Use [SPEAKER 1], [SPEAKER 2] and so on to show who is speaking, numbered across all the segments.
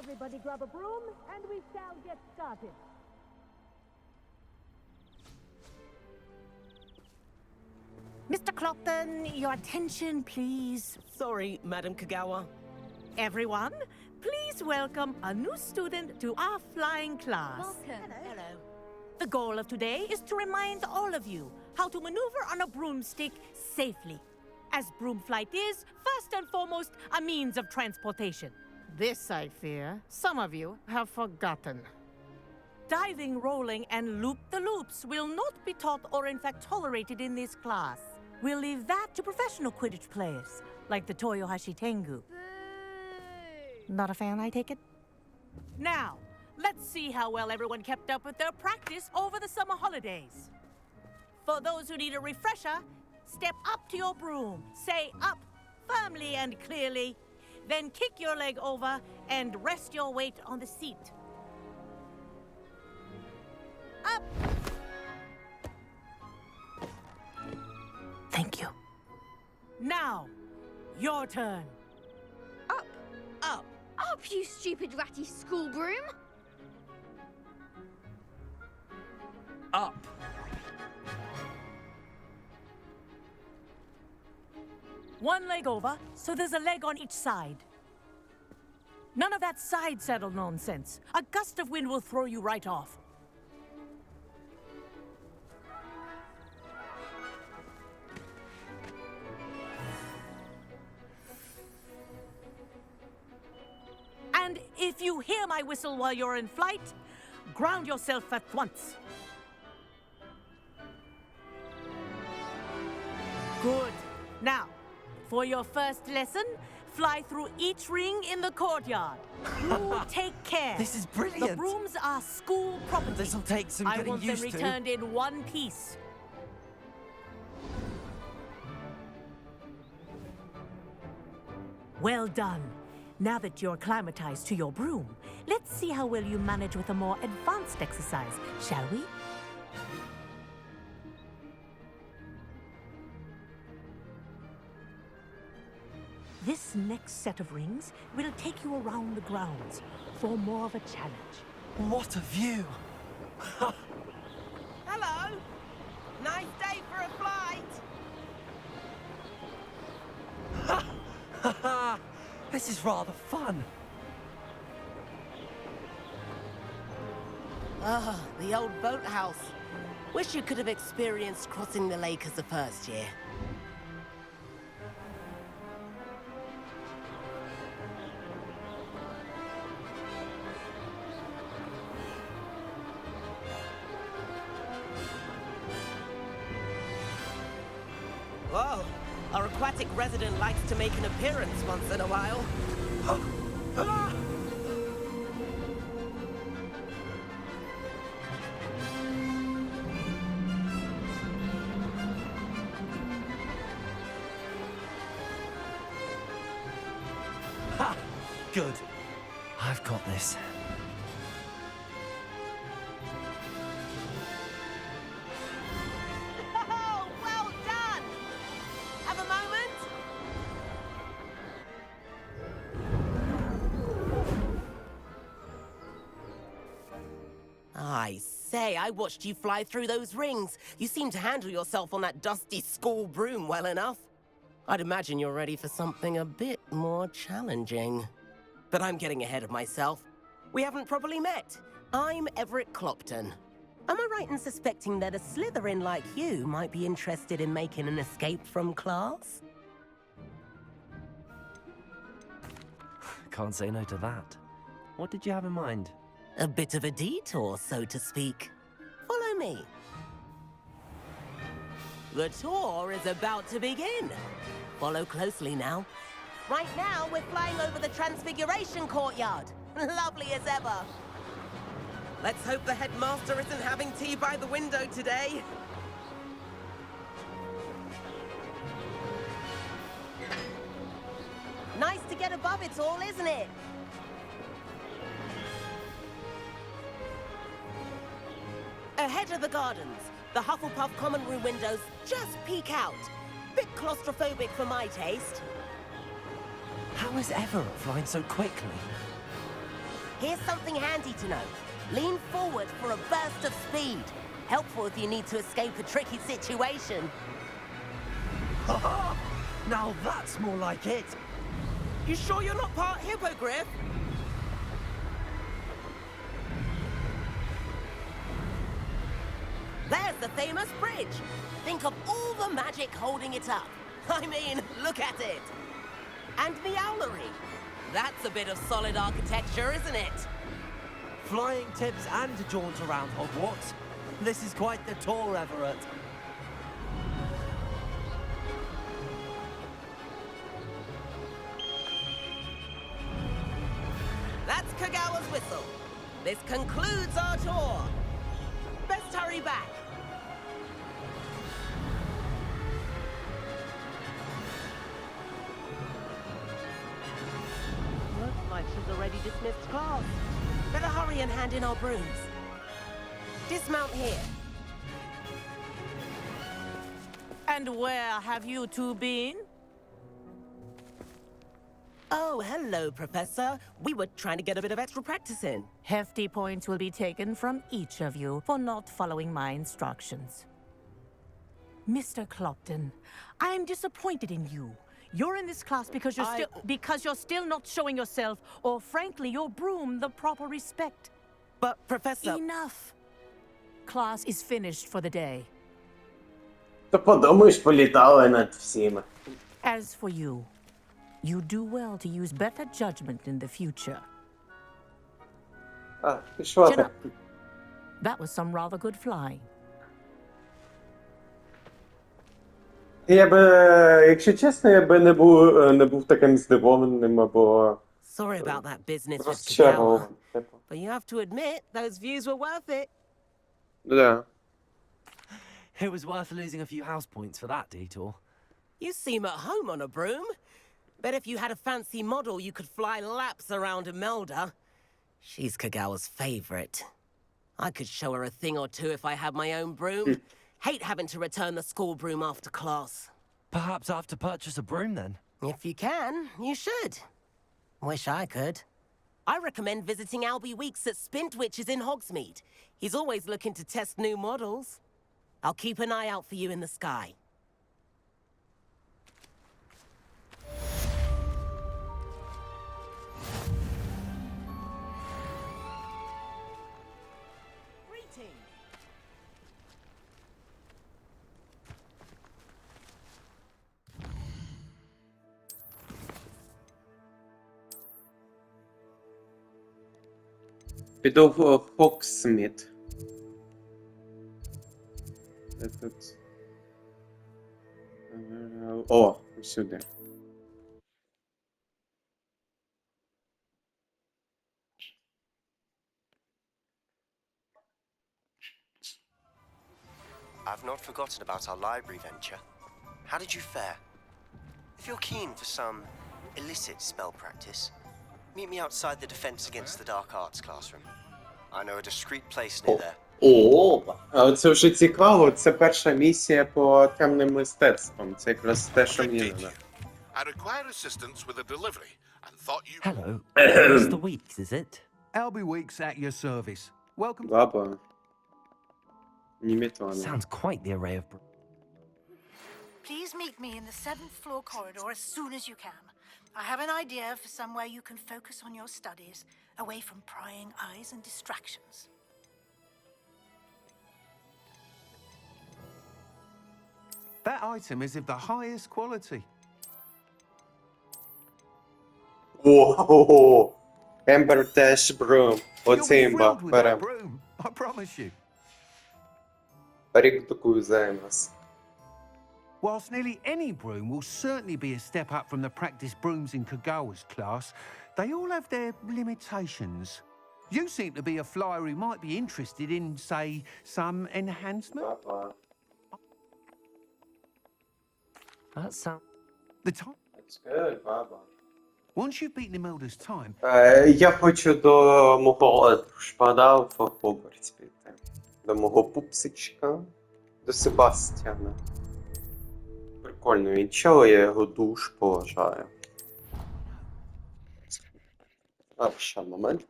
[SPEAKER 1] Everybody grab a broom, and we shall get started.
[SPEAKER 2] Mr. Clopton, your attention, please.
[SPEAKER 3] Sorry, Madam Kagawa.
[SPEAKER 2] Everyone, please welcome a new student to our flying class.
[SPEAKER 1] Welcome.
[SPEAKER 3] Hello.
[SPEAKER 2] The goal of today is to remind all of you how to maneuver on a broomstick safely, as broom flight is, first and foremost, a means of transportation. This, I fear, some of you have forgotten. Diving, rolling, and loop-the-loops will not be taught or in fact tolerated in this class. We'll leave that to professional Quidditch players, like the Toyohashi Tengu. Not a fan, I take it? Now, let's see how well everyone kept up with their practice over the summer holidays. For those who need a refresher, step up to your broom, say up firmly and clearly, then kick your leg over and rest your weight on the seat. Up! Thank you. Now, your turn.
[SPEAKER 4] Up!
[SPEAKER 3] Up.
[SPEAKER 4] Up, you stupid ratty school broom!
[SPEAKER 3] Up.
[SPEAKER 2] One leg over, so there's a leg on each side. None of that side saddle nonsense. A gust of wind will throw you right off. And if you hear my whistle while you're in flight, ground yourself at once. Good. Now, for your first lesson, fly through each ring in the courtyard. You take care.
[SPEAKER 3] This is brilliant.
[SPEAKER 2] The brooms are school property.
[SPEAKER 3] This'll take some
[SPEAKER 2] I
[SPEAKER 3] getting
[SPEAKER 2] want them
[SPEAKER 3] used to.
[SPEAKER 2] returned in one piece. Well done. Now that you're acclimatized to your broom, let's see how well you manage with a more advanced exercise, shall we? This next set of rings will take you around the grounds for more of a challenge.
[SPEAKER 3] What a view!
[SPEAKER 5] Hello. Nice day for a flight.
[SPEAKER 3] This is rather fun.
[SPEAKER 5] Ah, the old boathouse. Wish you could have experienced crossing the lake as a first year. Whoa, our aquatic resident likes to make an appearance once in a while.
[SPEAKER 3] Ha! Good. I've got this.
[SPEAKER 5] Oh, well done! Have a moment? I say, I watched you fly through those rings. You seem to handle yourself on that dusty school broom well enough. I'd imagine you're ready for something a bit more challenging. But I'm getting ahead of myself. We haven't properly met. I'm Everett Clopton. Am I right in suspecting that a Slytherin like you might be interested in making an escape from class?
[SPEAKER 3] Can't say no to that. What did you have in mind?
[SPEAKER 5] A bit of a detour, so to speak. Follow me. The tour is about to begin. Follow closely now. Right now, we're flying over the Transfiguration Courtyard. Lovely as ever. Let's hope the headmaster isn't having tea by the window today. Nice to get above it all, isn't it? Ahead of the gardens, the Hufflepuff common room windows just peek out. Bit claustrophobic for my taste.
[SPEAKER 3] How is Everett flying so quickly?
[SPEAKER 5] Here's something handy to know. Lean forward for a burst of speed. Helpful if you need to escape a tricky situation.
[SPEAKER 3] Now that's more like it.
[SPEAKER 5] You sure you're not part hippogriff? There's the famous bridge. Think of all the magic holding it up. I mean, look at it. And the owlery. That's a bit of solid architecture, isn't it?
[SPEAKER 3] Flying tips and a jaunt around Hogwarts. This is quite the tour, Everett.
[SPEAKER 5] That's Kagawa's whistle. This concludes our tour. Best hurry back. Looks like she's already dismissed class. Better hurry and hand in our brooms. Dismount here.
[SPEAKER 2] And where have you two been?
[SPEAKER 5] Oh, hello, Professor. We were trying to get a bit of extra practice in.
[SPEAKER 2] Hefty points will be taken from each of you for not following my instructions. Mr. Clopton, I'm disappointed in you. You're in this class because you're still not showing yourself, or frankly, your broom the proper respect.
[SPEAKER 5] But, Professor...
[SPEAKER 2] Enough. Class is finished for the day.
[SPEAKER 6] То подумаєш, політали над всіми.
[SPEAKER 2] As for you, you do well to use better judgment in the future.
[SPEAKER 6] А, пішла
[SPEAKER 2] Chin
[SPEAKER 6] так.
[SPEAKER 2] up. That was some rather good flying.
[SPEAKER 6] Я би, якщо чесно, я би не був таким здивованим або
[SPEAKER 5] Sorry about that business with Kagawa.
[SPEAKER 6] розчарованим. Типу.
[SPEAKER 5] But you have to admit, those views were worth it.
[SPEAKER 6] Да.
[SPEAKER 3] It was worth losing a few house points for that detour.
[SPEAKER 5] You seem at home on a broom. Bet if you had a fancy model, you could fly laps around Imelda. She's Kagawa's favorite. I could show her a thing or two if I had my own broom. Hate having to return the school broom after class.
[SPEAKER 3] Perhaps I have to purchase a broom then.
[SPEAKER 5] If you can, you should. Wish I could. I recommend visiting Albie Weeks at Spintwitches in Hogsmeade. He's always looking to test new models. I'll keep an eye out for you in the sky. Greetings.
[SPEAKER 6] Піду в Хоксміт. Де тут? О, сюди.
[SPEAKER 7] I've not forgotten about our library venture. How did you fare? If you're keen for some illicit spell practice, meet me outside the Defense Against the Dark Arts classroom. I know a discreet place near there.
[SPEAKER 6] О, а це вже цікаво. Це перша місія по темним мистецтвам. Це якраз те, що
[SPEAKER 8] Good
[SPEAKER 6] мені
[SPEAKER 8] day to
[SPEAKER 6] треба.
[SPEAKER 8] you. I require assistance with a delivery and thought you...
[SPEAKER 3] Hello. Mr. Weeks, is it?
[SPEAKER 9] Albie Weeks at your service. Welcome.
[SPEAKER 6] Баба. Німітвана.
[SPEAKER 3] Sounds quite the array of
[SPEAKER 10] Please meet me in the 7th floor corridor as soon as you can. I have an idea for somewhere you can focus on your studies, away from prying eyes and distractions.
[SPEAKER 9] That item is of the highest quality.
[SPEAKER 6] Ого! Ембер Теш Брум.
[SPEAKER 9] You'll
[SPEAKER 6] Оце
[SPEAKER 9] be
[SPEAKER 6] імба.
[SPEAKER 9] thrilled with that
[SPEAKER 6] Берем.
[SPEAKER 9] broom, I promise you.
[SPEAKER 6] Рік таку займас.
[SPEAKER 9] Whilst nearly any broom will certainly be a step up from the practice brooms in Kagawa's class, they all have their limitations. You seem to be a flyer who might be interested in, say, some enhancement.
[SPEAKER 6] Баба.
[SPEAKER 3] That sounds...
[SPEAKER 9] The time.
[SPEAKER 6] That's good, баба.
[SPEAKER 9] Once you've beaten Imelda's time,
[SPEAKER 6] Я хочу до мого шпада в Хогвартс піти. До мого пупсичка. До Себастьяна. Прикольно, від чого я його душ поважаю. А, ще момент.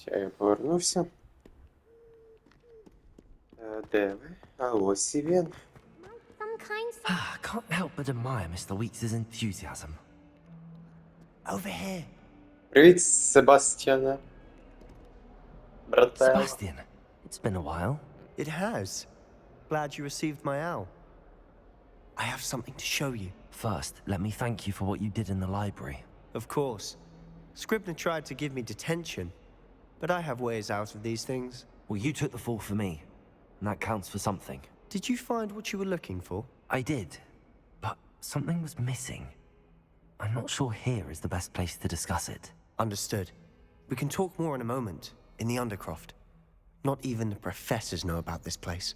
[SPEAKER 6] Ще я повернувся. Де ви? А ось і він.
[SPEAKER 4] Some kind
[SPEAKER 3] I can't help but admire Mr. Weeks' enthusiasm. Over here.
[SPEAKER 6] Привіт, Себастьяне. Брате.
[SPEAKER 3] Sebastian, it's been a while.
[SPEAKER 7] It has. Glad you received my owl. I have something to show you.
[SPEAKER 3] First, let me thank you for what you did in the library.
[SPEAKER 7] Of course. Scribner tried to give me detention, but I have ways out of these things.
[SPEAKER 3] Well, you took the fall for me, and that counts for something.
[SPEAKER 7] Did you find what you were looking for?
[SPEAKER 3] I did, but something was missing. I'm not sure here is the best place to discuss it.
[SPEAKER 7] Understood. We can talk more in a moment, in the Undercroft. Not even the professors know about this place.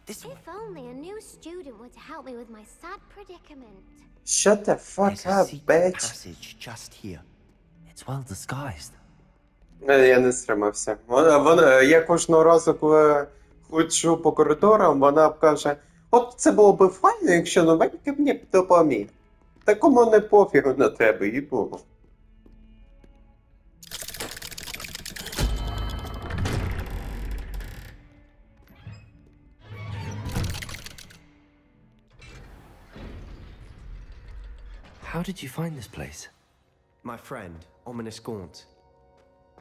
[SPEAKER 3] This
[SPEAKER 4] If only a new student were to help me with my sad predicament.
[SPEAKER 6] Shut the fuck
[SPEAKER 7] There's a
[SPEAKER 6] up,
[SPEAKER 7] secret
[SPEAKER 6] bitch.
[SPEAKER 7] passage just here.
[SPEAKER 3] It's well disguised.
[SPEAKER 6] Я не стримався. Я кожного разу, коли ходжу по коридорам, вона каже: от це було б файно, якщо новенький мені б допоміг. Такому не пофігу на тебе, і було.
[SPEAKER 3] How did you find this place?
[SPEAKER 7] My friend, Ominous Gaunt.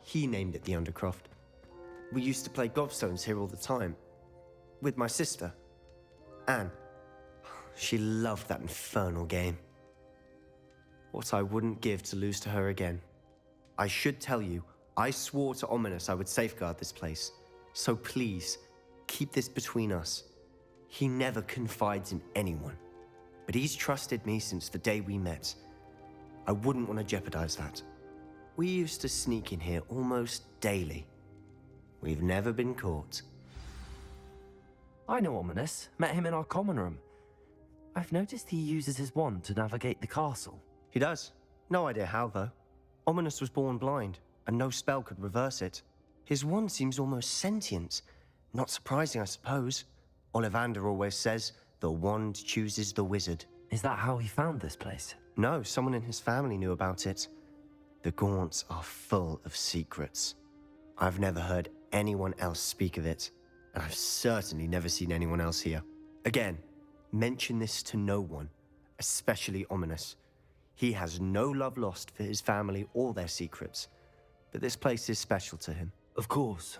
[SPEAKER 7] He named it the Undercroft. We used to play gobstones here all the time. With my sister, Anne. She loved that infernal game. What I wouldn't give to lose to her again. I should tell you, I swore to Ominous I would safeguard this place. So please, keep this between us. He never confides in anyone. But he's trusted me since the day we met. I wouldn't want to jeopardize that. We used to sneak in here almost daily. We've never been caught.
[SPEAKER 3] I know Ominous. Met him in our common room. I've noticed he uses his wand to navigate the castle.
[SPEAKER 7] He does. No idea how, though. Ominous was born blind, and no spell could reverse it. His wand seems almost sentient. Not surprising, I suppose. Ollivander always says, the wand chooses the wizard.
[SPEAKER 3] Is that how he found this place?
[SPEAKER 7] No, someone in his family knew about it. The Gaunts are full of secrets. I've never heard anyone else speak of it, and I've certainly never seen anyone else here. Again, mention this to no one, especially Ominous. He has no love lost for his family or their secrets, but this place is special to him.
[SPEAKER 3] Of course.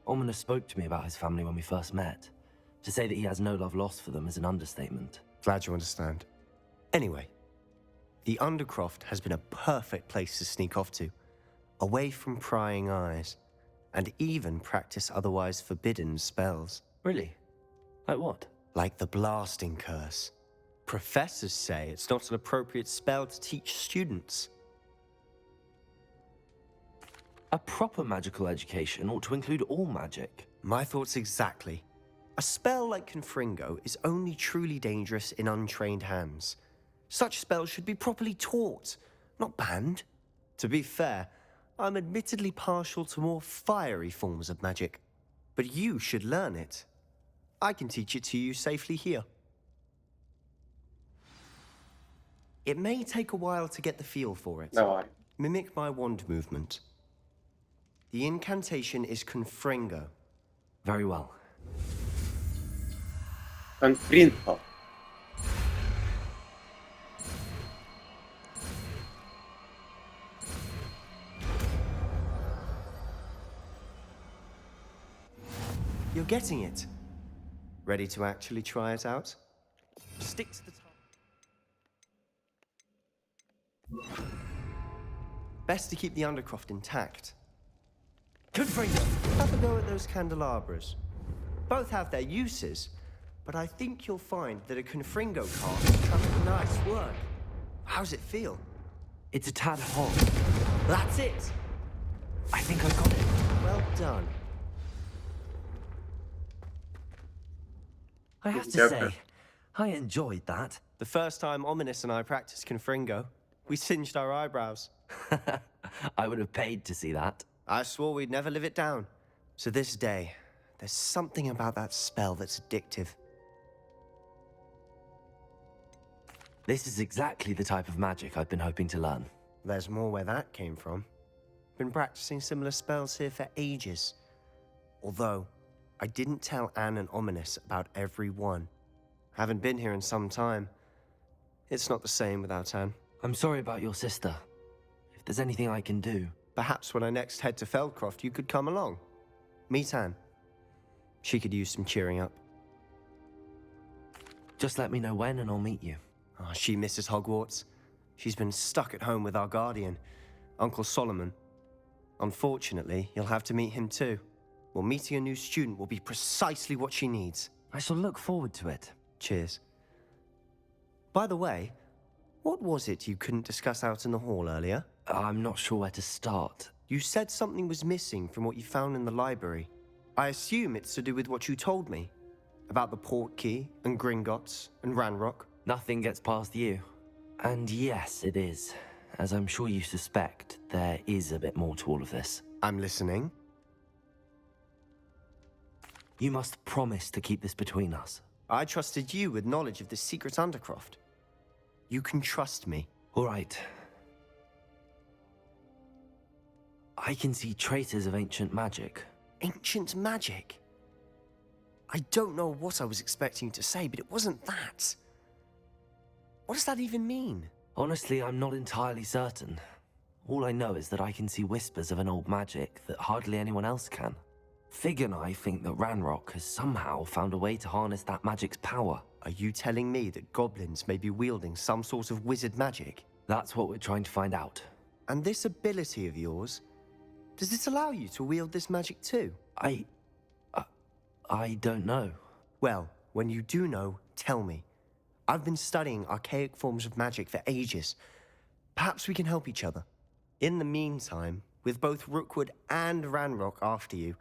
[SPEAKER 3] Ominous spoke to me about his family when we first met. To say that he has no love lost for them is an understatement.
[SPEAKER 7] Glad you understand. Anyway, the Undercroft has been a perfect place to sneak off to, away from prying eyes, and even practice otherwise forbidden spells.
[SPEAKER 3] Really? Like what?
[SPEAKER 7] Like the blasting curse. Professors say it's not an appropriate spell to teach students.
[SPEAKER 3] A proper magical education ought to include all magic.
[SPEAKER 7] My thoughts exactly. A spell like Confringo is only truly dangerous in untrained hands. Such spells should be properly taught, not banned. To be fair, I'm admittedly partial to more fiery forms of magic, but you should learn it. I can teach it to you safely here. It may take a while to get the feel for it.
[SPEAKER 6] Давай.
[SPEAKER 7] Mimic my wand movement. The incantation is Confringo.
[SPEAKER 3] Very well.
[SPEAKER 6] Конфринго.
[SPEAKER 7] You're getting it. Ready to actually try it out? Stick to the top. Best to keep the Undercroft intact.
[SPEAKER 3] Confringo!
[SPEAKER 7] Have a go at those candelabras. Both have their uses, but I think you'll find that a Confringo cast is nice work. How's it feel?
[SPEAKER 3] It's a tad hot.
[SPEAKER 7] That's it!
[SPEAKER 3] I think I got it.
[SPEAKER 7] Well done.
[SPEAKER 3] I have to
[SPEAKER 6] Joker.
[SPEAKER 3] say, I enjoyed that.
[SPEAKER 7] The first time Ominous and I practiced Confringo, we singed our eyebrows.
[SPEAKER 3] I would have paid to see that.
[SPEAKER 7] I swore we'd never live it down. To this day, there's something about that spell that's addictive.
[SPEAKER 3] This is exactly the type of magic I've been hoping to learn.
[SPEAKER 7] There's more where that came from. Been practicing similar spells here for ages. Although, I didn't tell Anne and Ominous about every one. Haven't been here in some time. It's not the same without Anne.
[SPEAKER 3] I'm sorry about your sister. If there's anything I can do...
[SPEAKER 7] Perhaps when I next head to Feldcroft, you could come along. Meet Anne. She could use some cheering up.
[SPEAKER 3] Just let me know when and I'll meet you.
[SPEAKER 7] Oh, she misses Hogwarts. She's been stuck at home with our guardian, Uncle Solomon. Unfortunately, you'll have to meet him too. Well, meeting a new student will be precisely what she needs.
[SPEAKER 3] I shall look forward to it.
[SPEAKER 7] Cheers. By the way, what was it you couldn't discuss out in the hall earlier?
[SPEAKER 3] I'm not sure where to start.
[SPEAKER 7] You said something was missing from what you found in the library. I assume it's to do with what you told me. About the port key, and Gringotts, and Ranrock.
[SPEAKER 3] Nothing gets past you. And yes, it is. As I'm sure you suspect, there is a bit more to all of this.
[SPEAKER 7] I'm listening.
[SPEAKER 3] You must promise to keep this between us.
[SPEAKER 7] I trusted you with knowledge of the secret Undercroft. You can trust me.
[SPEAKER 3] All right. I can see traces of ancient magic.
[SPEAKER 7] Ancient magic? I don't know what I was expecting you to say, but it wasn't that. What does that even mean?
[SPEAKER 3] Honestly, I'm not entirely certain. All I know is that I can see whispers of an old magic that hardly anyone else can. Fig and I think that Ranrock has somehow found a way to harness that magic's power.
[SPEAKER 7] Are you telling me that goblins may be wielding some sort of wizard magic?
[SPEAKER 3] That's what we're trying to find out.
[SPEAKER 7] And this ability of yours, does it allow you to wield this magic too?
[SPEAKER 3] I don't know.
[SPEAKER 7] Well, when you do know, tell me. I've been studying archaic forms of magic for ages. Perhaps we can help each other. In the meantime, with both Rookwood and Ranrock after you,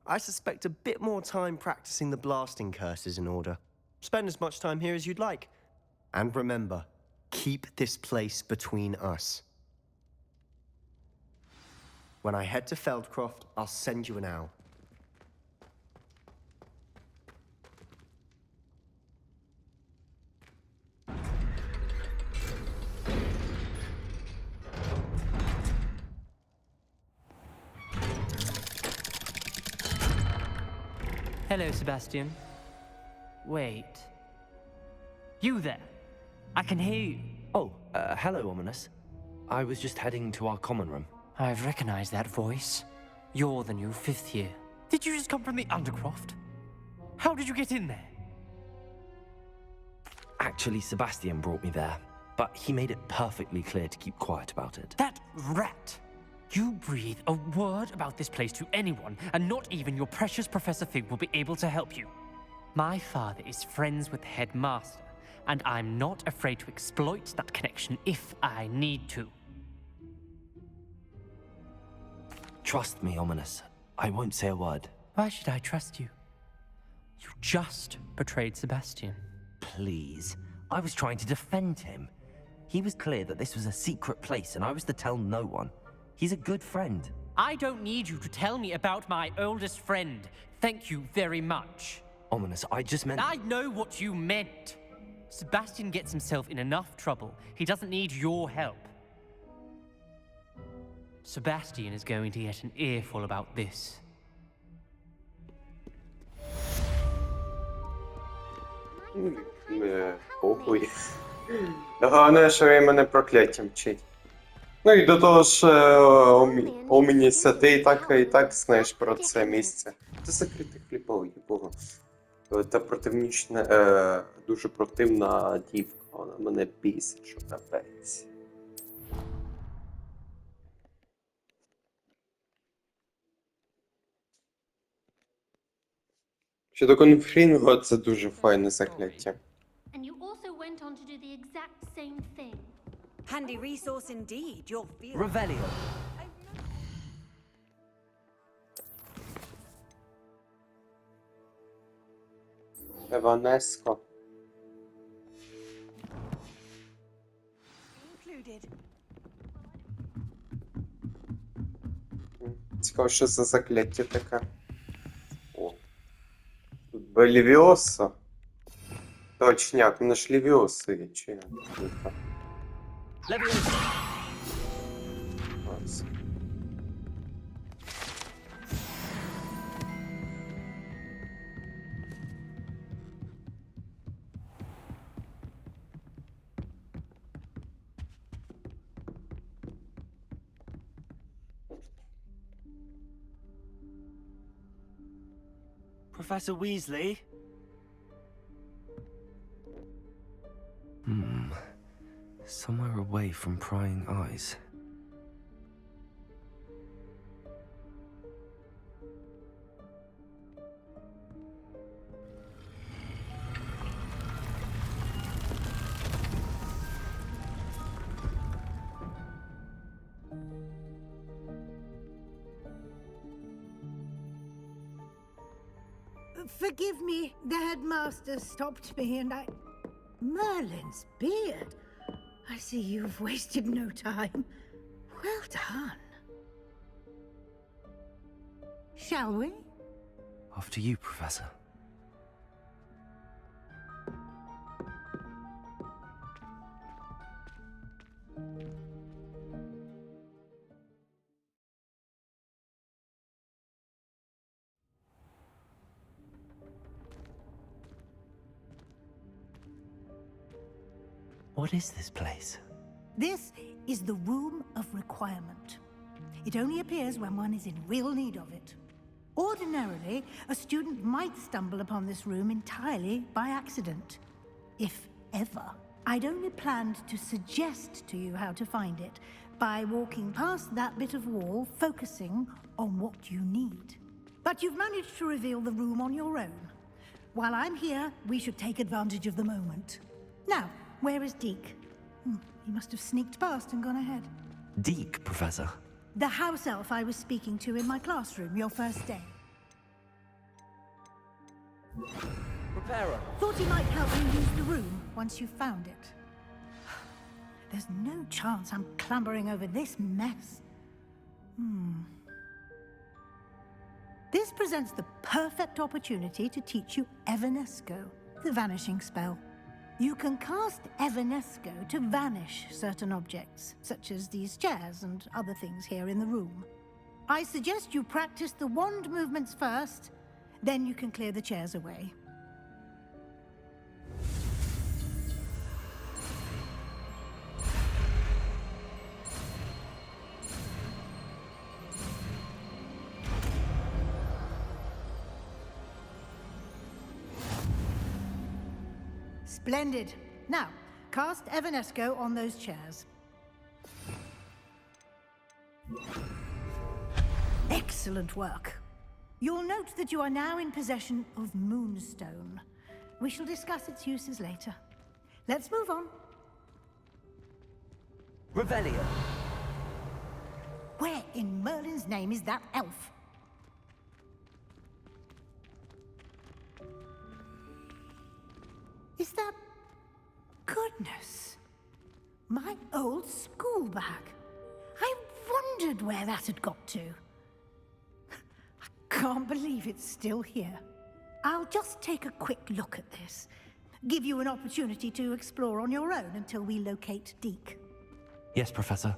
[SPEAKER 7] I suspect a bit more time practicing the blasting curse is in order. Spend as much time here as you'd like. And remember, keep this place between us. When I head to Feldcroft, I'll send you an owl.
[SPEAKER 11] Hello, Sebastian. Wait. You there? I can hear you.
[SPEAKER 3] Oh, hello, Ominous. I was just heading to our common room.
[SPEAKER 11] I've recognized that voice. You're the new 5th year. Did you just come from the Undercroft? How did you get in there?
[SPEAKER 3] Actually, Sebastian brought me there, but he made it perfectly clear to keep quiet about it.
[SPEAKER 11] That rat! You breathe a word about this place to anyone, and not even your precious Professor Fig will be able to help you. My father is friends with the headmaster, and I'm not afraid to exploit that connection if I need to.
[SPEAKER 3] Trust me, Ominous. I won't say a word.
[SPEAKER 11] Why should I trust you? You just betrayed Sebastian.
[SPEAKER 3] Please. I was trying to defend him. He was clear that this was a secret place, and I was to tell no one. He's a good friend.
[SPEAKER 11] I don't need you to tell me about my oldest friend. Thank you very much.
[SPEAKER 3] Ominous, I just meant...
[SPEAKER 11] I know what you meant. Sebastian gets himself in enough trouble. He doesn't need your help. Sebastian is going to get an earful about this.
[SPEAKER 6] Похуй. Головне, що він мене прокляттям вчить. Ну і до того ж, Омініса, ти і так знаєш про це місце. Це закритий хлібов, їбого. Та противнічна, дуже противна дівка, вона мене бісить, що капець. Щодо конфлінгу, це дуже файне закляття.
[SPEAKER 4] And you also went on to do the exact same thing.
[SPEAKER 2] Handy resource indeed, your field.
[SPEAKER 3] Revelio.
[SPEAKER 6] Еванеско.
[SPEAKER 2] Included.
[SPEAKER 6] Цікаво, що за закляття таке. О. Тут Левіоса. Точняк, мене ж Левіоса є, чи я? щось.
[SPEAKER 12] Professor Weasley?
[SPEAKER 3] Somewhere away from prying eyes.
[SPEAKER 10] Forgive me, the headmaster stopped me and I... Merlin's beard. I see you've wasted no time. Well done. Shall we?
[SPEAKER 3] After you, Professor. What is this place?
[SPEAKER 10] This is the Room of Requirement. It only appears when one is in real need of it. Ordinarily, a student might stumble upon this room entirely by accident, if ever. I'd only planned to suggest to you how to find it by walking past that bit of wall, focusing on what you need. But you've managed to reveal the room on your own. While I'm here, we should take advantage of the moment. Now, where is Deke? He must have sneaked past and gone ahead.
[SPEAKER 3] Deke, Professor.
[SPEAKER 10] The house elf I was speaking to in my classroom your first day.
[SPEAKER 12] Repairer.
[SPEAKER 10] Thought he might help you use the room once you found it. There's no chance I'm clambering over this mess. This presents the perfect opportunity to teach you Evanesco, the vanishing spell. You can cast Evanesco to vanish certain objects, such as these chairs and other things here in the room. I suggest you practice the wand movements first, then you can clear the chairs away. Splendid. Now, cast Evanesco on those chairs. Excellent work. You'll note that you are now in possession of Moonstone. We shall discuss its uses later. Let's move on.
[SPEAKER 12] Revelio.
[SPEAKER 10] Where in Merlin's name is that elf? Is that... Goodness. My old school bag. I wondered where that had got to. I can't believe it's still here. I'll just take a quick look at this. Give you an opportunity to explore on your own until we locate Deke.
[SPEAKER 3] Yes, Professor.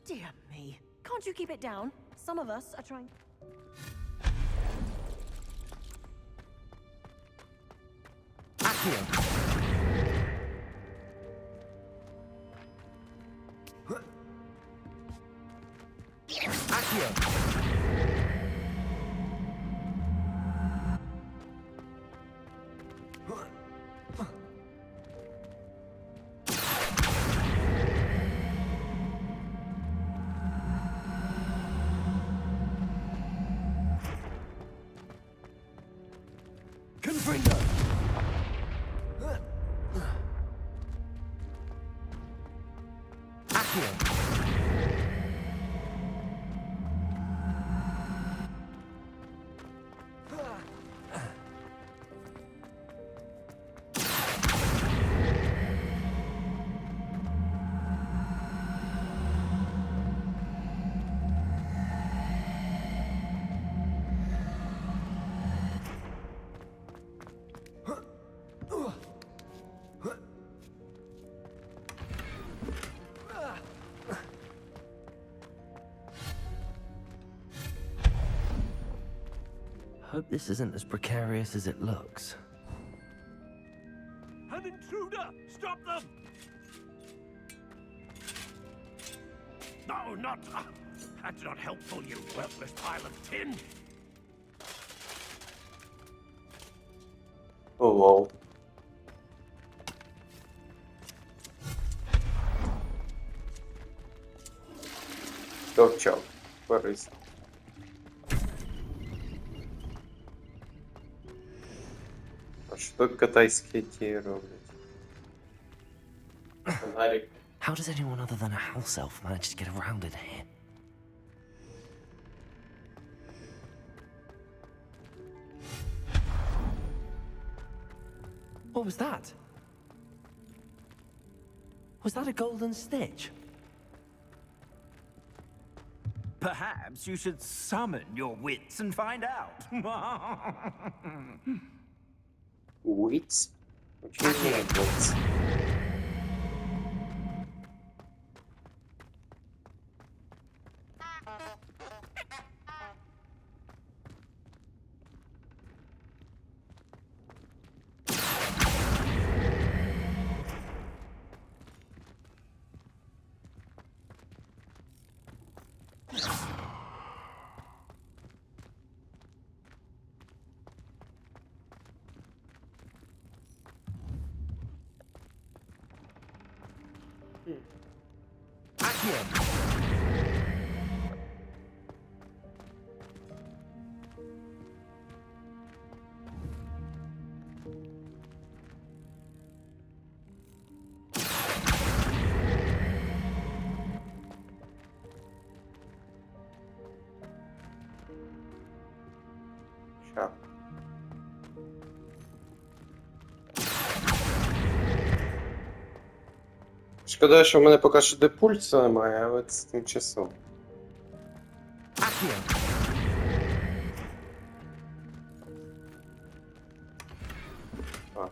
[SPEAKER 1] Dear me. Can't you keep it down? Some of us are trying...
[SPEAKER 12] Accio. Confringo. Accio.
[SPEAKER 3] Hope this isn't as precarious as it looks.
[SPEAKER 12] An intruder! Stop them! No, not... that's not helpful, you worthless pile of tin!
[SPEAKER 6] О, лол. Торчав. Корисно. А що тут китайські ті роблять? Фонарик.
[SPEAKER 3] How does anyone other than a house elf manage to get around in here? What was that? Was that a golden stitch?
[SPEAKER 12] Perhaps you should summon your wits and find out.
[SPEAKER 6] Wits? What do you mean, wits? Що? Шкода, що в мене поки що депульсу немає, але це тимчасово. А.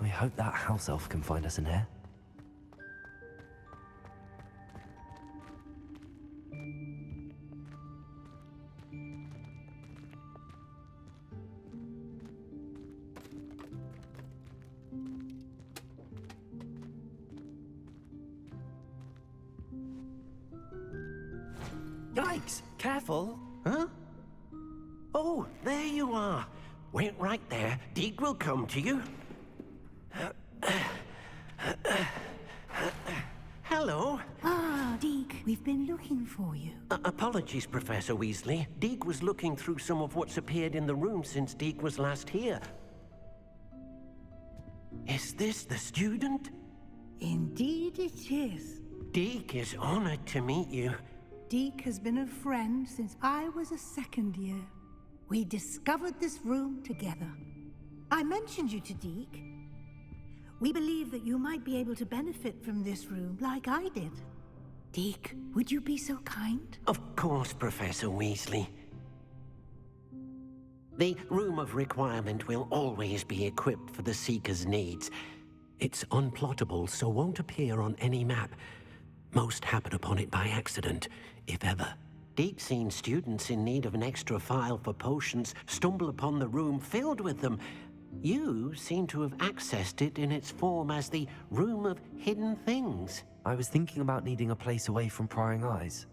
[SPEAKER 3] I hope that house elf can find us in here.
[SPEAKER 12] Yikes! Careful! Huh? Oh, there you are. Wait right there. Deke will come to you. Hello.
[SPEAKER 10] Ah, Deke, we've been looking for you.
[SPEAKER 12] Apologies, Professor Weasley. Deke was looking through some of what's appeared in the room since Deke was last here. Is this the student?
[SPEAKER 10] Indeed it is.
[SPEAKER 12] Deke is honored to meet you.
[SPEAKER 10] Deke has been a friend since I was a second year. We discovered this room together. I mentioned you to Deke. We believe that you might be able to benefit from this room like I did. Deke, would you be so kind?
[SPEAKER 12] Of course, Professor Weasley. The Room of Requirement will always be equipped for the Seeker's needs. It's unplottable, so won't appear on any map. Most happen upon it by accident, if ever. Deke's seen students in need of an extra file for potions stumble upon the room filled with them. You seem to have accessed it in its form as the Room of Hidden Things.
[SPEAKER 3] I was thinking about needing a place away from prying eyes.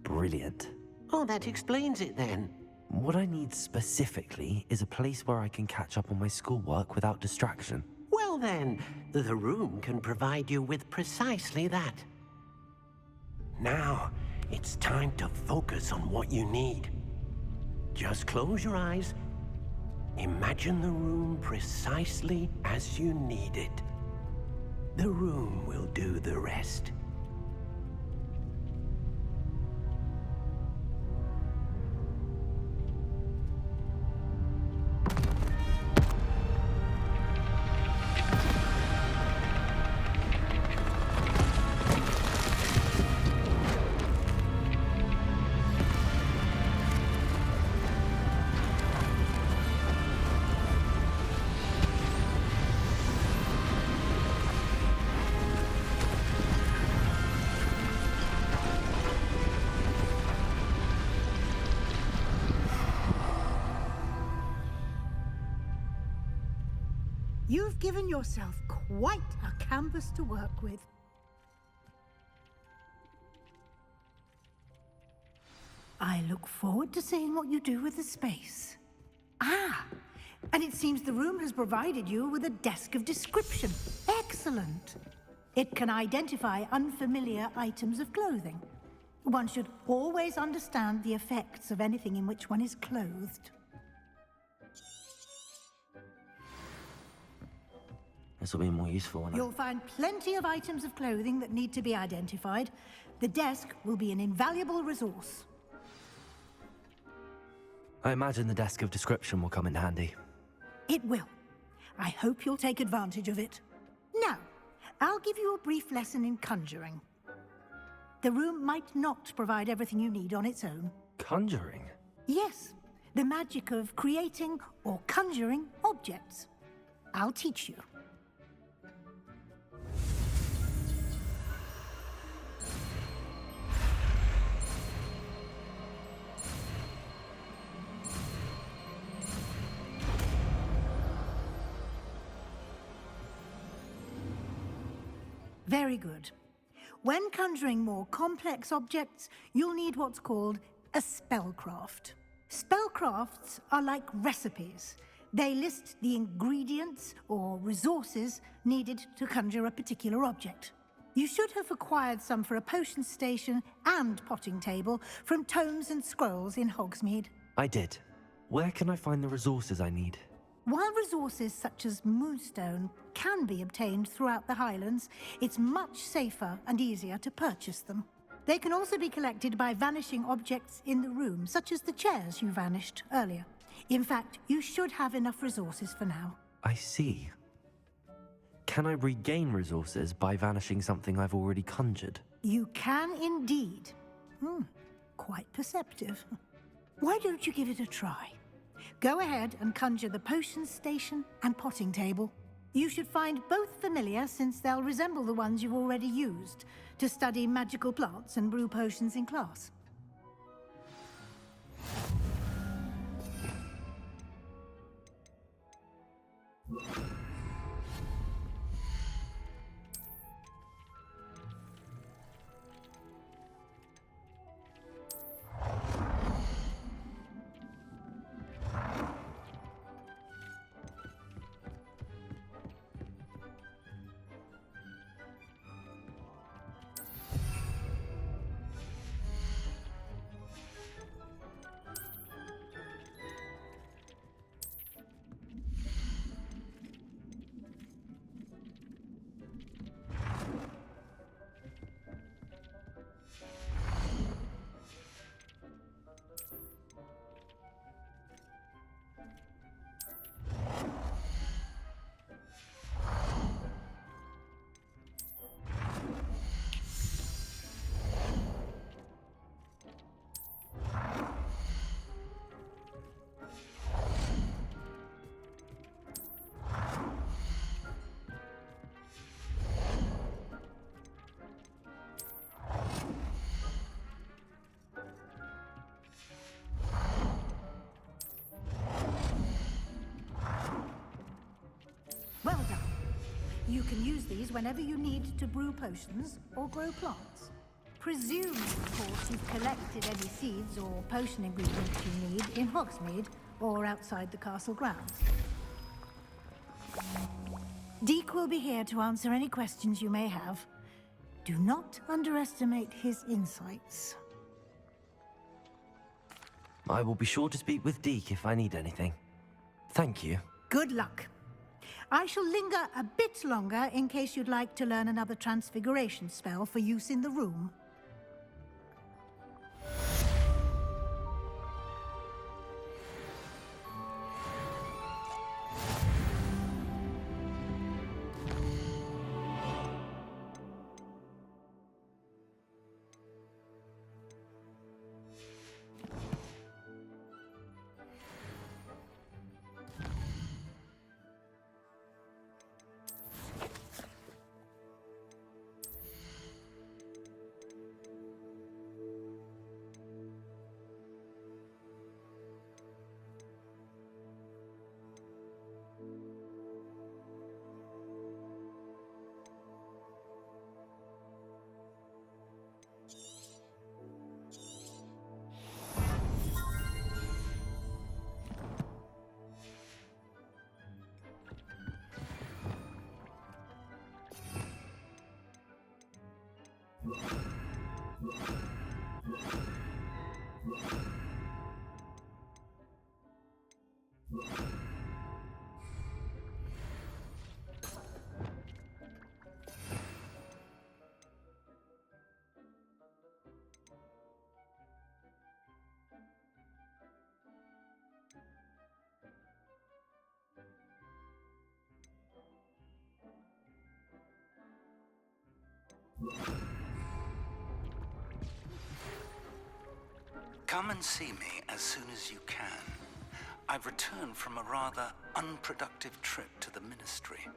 [SPEAKER 3] Brilliant.
[SPEAKER 12] Oh, that explains it then.
[SPEAKER 3] What I need specifically is a place where I can catch up on my schoolwork without distraction.
[SPEAKER 12] Well then, the room can provide you with precisely that. Now, it's time to focus on what you need. Just close your eyes. Imagine the room precisely as you need it. The room will do the rest.
[SPEAKER 10] You've given yourself quite a canvas to work with. I look forward to seeing what you do with the space. Ah, and it seems the room has provided you with a desk of description. Excellent. It can identify unfamiliar items of clothing. One should always understand the effects of anything in which one is clothed.
[SPEAKER 3] This will be more useful when
[SPEAKER 10] You'll find plenty of items of clothing that need to be identified. The desk will be an invaluable resource.
[SPEAKER 3] I imagine the desk of description will come in handy.
[SPEAKER 10] It will. I hope you'll take advantage of it. Now, I'll give you a brief lesson in conjuring. The room might not provide everything you need on its own.
[SPEAKER 3] Conjuring?
[SPEAKER 10] Yes, the magic of creating or conjuring objects. I'll teach you. Very good. When conjuring more complex objects, you'll need what's called a spellcraft. Spellcrafts are like recipes. They list the ingredients or resources needed to conjure a particular object. You should have acquired some for a potion station and potting table from tomes and scrolls in Hogsmeade.
[SPEAKER 3] I did. Where can I find the resources I need?
[SPEAKER 10] While resources such as moonstone can be obtained throughout the Highlands, it's much safer and easier to purchase them. They can also be collected by vanishing objects in the room, such as the chairs you vanished earlier. In fact, you should have enough resources for now.
[SPEAKER 3] I see. Can I regain resources by vanishing something I've already conjured?
[SPEAKER 10] You can indeed. Quite perceptive. Why don't you give it a try? Go ahead and conjure the potion station and potting table. You should find both familiar, since they'll resemble the ones you've already used to study magical plants and brew potions in class. Well done. You can use these whenever you need to brew potions or grow plants. Presume, of course, you've collected any seeds or potion ingredients you need in Hogsmeade or outside the castle grounds. Deke will be here to answer any questions you may have. Do not underestimate his insights.
[SPEAKER 3] I will be sure to speak with Deke if I need anything. Thank you.
[SPEAKER 10] Good luck. I shall linger a bit longer in case you'd like to learn another transfiguration spell for use in the room.
[SPEAKER 13] Come and see me as soon as you can. I've returned from a rather unproductive trip to the Ministry,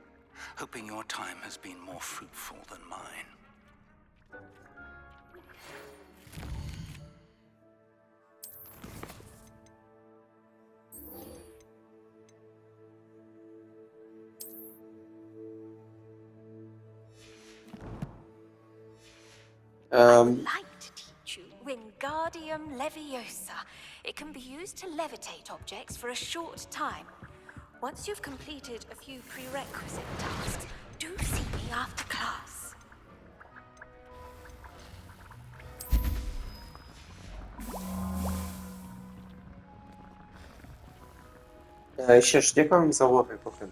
[SPEAKER 13] hoping your time has been more fruitful than mine.
[SPEAKER 14] Like to teach you Wingardium Leviosa. It can be used to levitate objects for a short time. Once you've completed a few prerequisite tasks, do see me after class.
[SPEAKER 6] Що ж, дякую вам за увагу, поки.